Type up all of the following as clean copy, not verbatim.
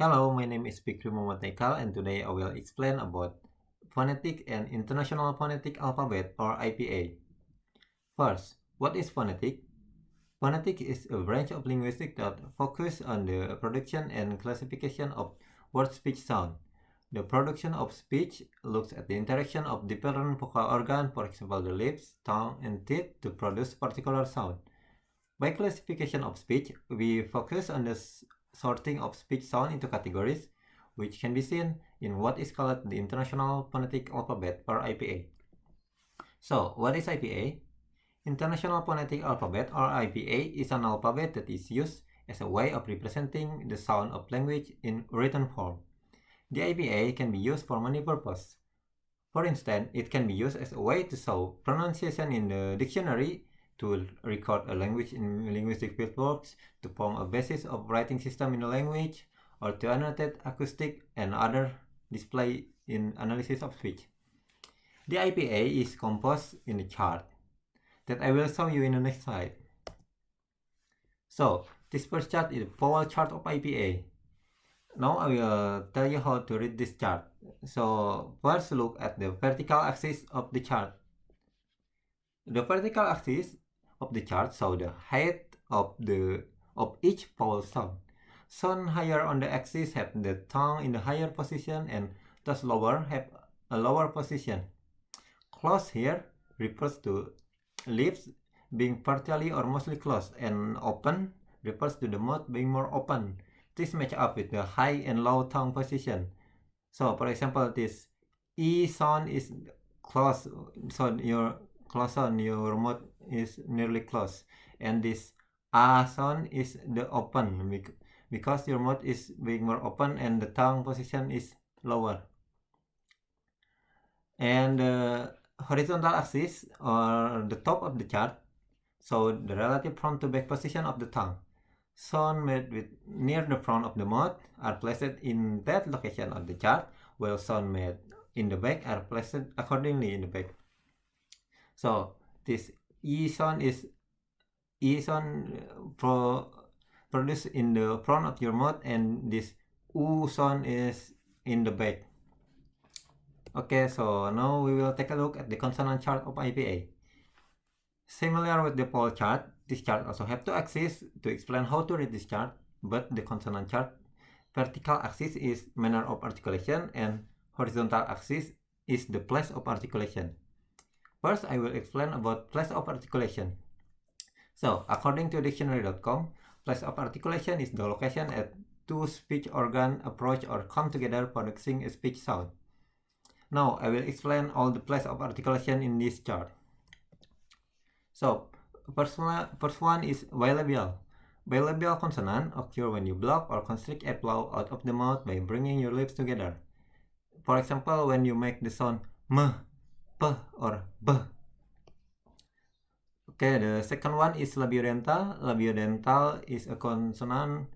Hello, my name is Fikri Haikal and today I will explain about phonetic and international phonetic alphabet or IPA. First, what is phonetic? Phonetic is a branch of linguistics that focuses on the production and classification of word speech sound. The production of speech looks at the interaction of different vocal organs, for example the lips, tongue, and teeth to produce particular sound. By classification of speech, we focus on the sorting of speech sound into categories, which can be seen in what is called the International Phonetic Alphabet or IPA. So, what is IPA? International Phonetic Alphabet or IPA is an alphabet that is used as a way of representing the sound of language in written form. The IPA can be used for many purposes. For instance, it can be used as a way to show pronunciation in the dictionary, to record a language in linguistic fieldworks, to form a basis of writing system in a language, or to annotate acoustic and other display in analysis of speech. The IPA is composed in a chart that I will show you in the next slide. So, this first chart is a vowel chart of IPA. Now I will tell you how to read this chart. So, first look at the vertical axis of the chart. The vertical axis of the chart shows the height of each vowel sound. Sound higher on the axis have the tongue in the higher position and those lower have a lower position. Close here refers to lips being partially or mostly closed, and open refers to the mouth being more open. This match up with the high and low tongue position. So, for example, this E sound is closed, so your mouth is nearly closed, and this A sound is the open because your mouth is being more open and the tongue position is lower. And the horizontal axis or the top of the chart, so the relative front to back position of the tongue. Sound made with near the front of the mouth are placed in that location on the chart, while sound made in the back are placed accordingly in the back. So this E sound is produced in the front of your mouth, and this U sound is in the back. Okay, so now we will take a look at the consonant chart of IPA. Similar with the vowel chart, this chart also have two axes to explain how to read this chart, but the consonant chart vertical axis is manner of articulation and horizontal axis is the place of articulation. First, I will explain about place of articulation. So, according to dictionary.com, place of articulation is the location at two speech organs approach or come together producing a speech sound. Now, I will explain all the place of articulation in this chart. So, first one is bilabial. Bilabial consonant occur when you block or constrict a flow out of the mouth by bringing your lips together. For example, when you make the sound m, p, or b. Okay, the second one is labiodental. Labiodental is a consonant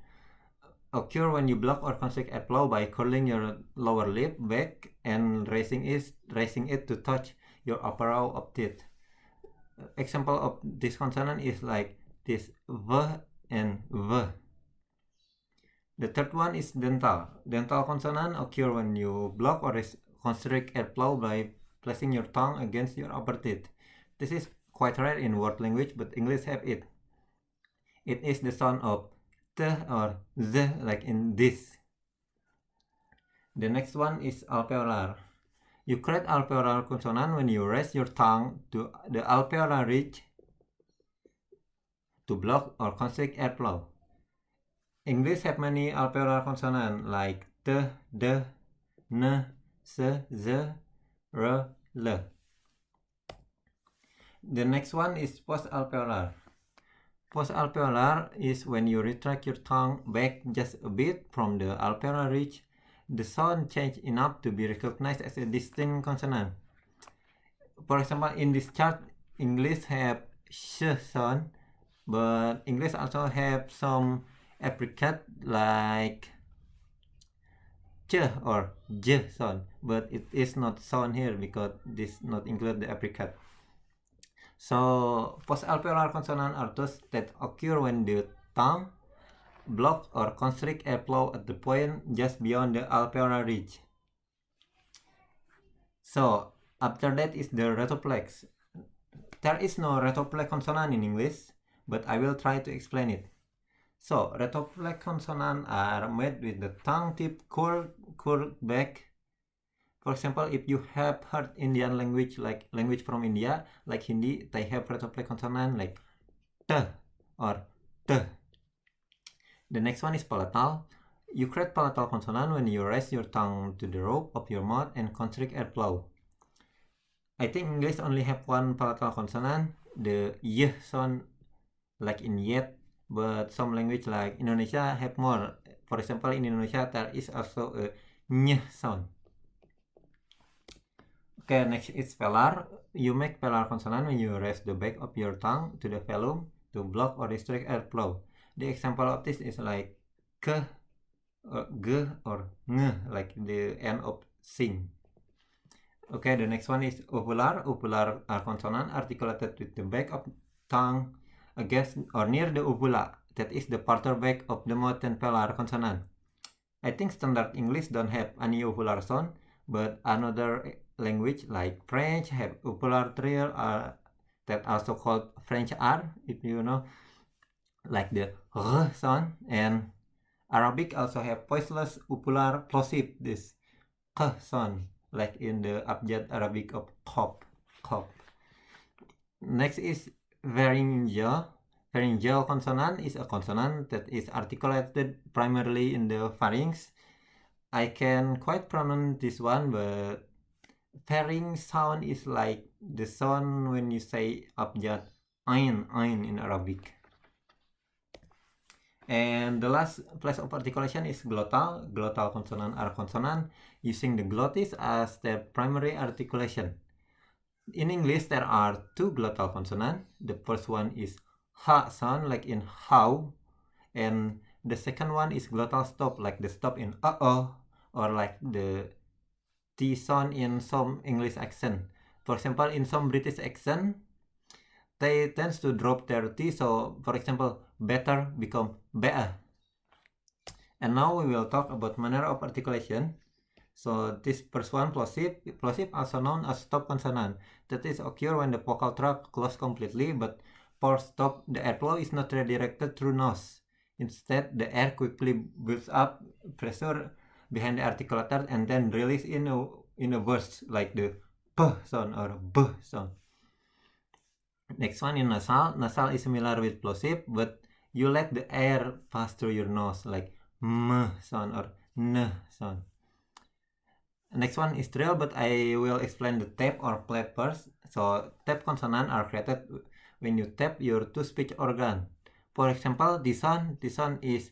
occur when you block or constrict a flow by curling your lower lip back and raising it to touch your upper row of teeth. Example of this consonant is like this v and v. The third one is dental. Dental consonant occur when you block or constrict a flow by placing your tongue against your upper teeth. This is quite rare in word language, but English have it. It is the sound of t or z, like in this. The next one is alveolar. You create alveolar consonant when you raise your tongue to the alveolar ridge to block or constrict airflow. English have many alveolar consonants like t, d, n, s, z, r, l. The next one is post-alveolar. Post-alveolar is when you retract your tongue back just a bit from the alveolar ridge. The sound change enough to be recognized as a distinct consonant. For example, in this chart, English have sh sound, but English also have some apricot like ch or j sound, but it is not sound here because this not include the apricot. So post-alveolar consonant are those that occur when the tongue block or constrict airflow at the point just beyond the alveolar ridge. So after that is the retroplex. There is no retroplex consonant in English, but I will try to explain it. So retroplex consonants are made with the tongue tip curled back. For example, if you have heard Indian language, like language from India, like Hindi, they have retroplex consonant like t or t. The next one is palatal. You create palatal consonant when you raise your tongue to the roof of your mouth and constrict airflow. I think English only have one palatal consonant, the y sound, like in yet, but some language like Indonesia have more. For example, in Indonesia there is also a ny sound. Okay, next is velar. You make velar consonant when you raise the back of your tongue to the velum to block or restrict airflow. The example of this is like k, or g, or ng, like the end of sing. Okay, the next one is uvular. Uvular are consonant articulated with the back of tongue against or near the uvula. That is the farther back of the mouth and velar consonant. I think standard English don't have any uvular sound, but another language like French have uvular trill, that also called French R, if you know, like the r sound, and Arabic also have voiceless uvular plosive, this k sound, like in the abjad Arabic of top. Next is pharyngeal. Pharyngeal consonant is a consonant that is articulated primarily in the pharynx. I can quite pronounce this one, but pharynx sound is like the sound when you say abjad ain in Arabic. And the last place of articulation is glottal. Glottal consonant are consonant using the glottis as their primary articulation. In English, there are two glottal consonants. The first one is ha sound, like in how, and the second one is glottal stop, like the stop in or like the T sound in some English accent. For example, in some British accent, they tend to drop their T. So, for example, better become better. And now we will talk about manner of articulation. So this first one, plosive, also known as stop consonant. That is occur when the vocal tract closes completely, but for stop, the airflow is not redirected through nose. Instead, the air quickly builds up pressure behind the articulator and then release in a burst, like the p sound or b sound. Next one in nasal. Nasal is similar with plosive, but you let the air pass through your nose, like m sound or n sound. Next one is trill, but I will explain the tap or flap first. So tap consonant are created when you tap your two speech organ. For example, this one is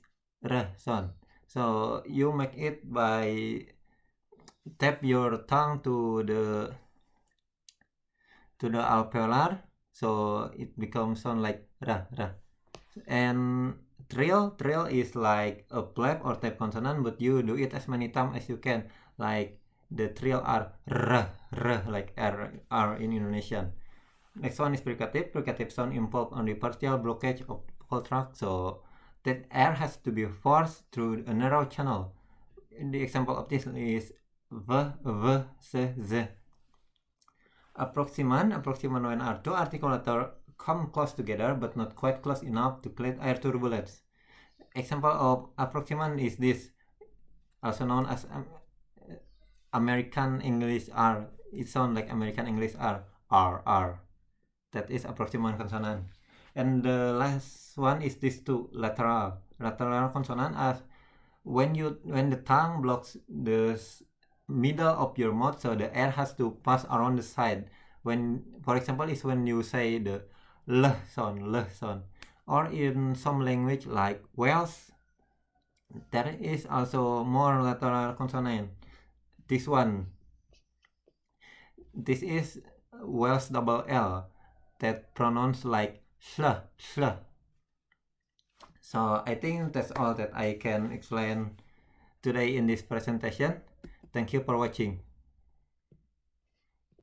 r sound. So you make it by tap your tongue to the alveolar, so it becomes sound like ra. And trill is like a flap or tap consonant, but you do it as many times as you can, like the trill are r, like r in Indonesian. Next one is fricative. Fricative sound involved on the partial blockage of vocal tract, so that air has to be forced through a narrow channel. The example of this is v, s, z. Approximant when are two articulators come close together but not quite close enough to create air turbulence. Example of approximant is this, also known as American English R. It sounds like American English R. That is approximant consonant. And the last one is this two, lateral consonant, as when the tongue blocks the middle of your mouth, so the air has to pass around the side. When, for example, is when you say the l sound, or in some language like Welsh, there is also more lateral consonant. This is Welsh double L that pronounced like shl. So I think that's all that I can explain today in this presentation. Thank you for watching.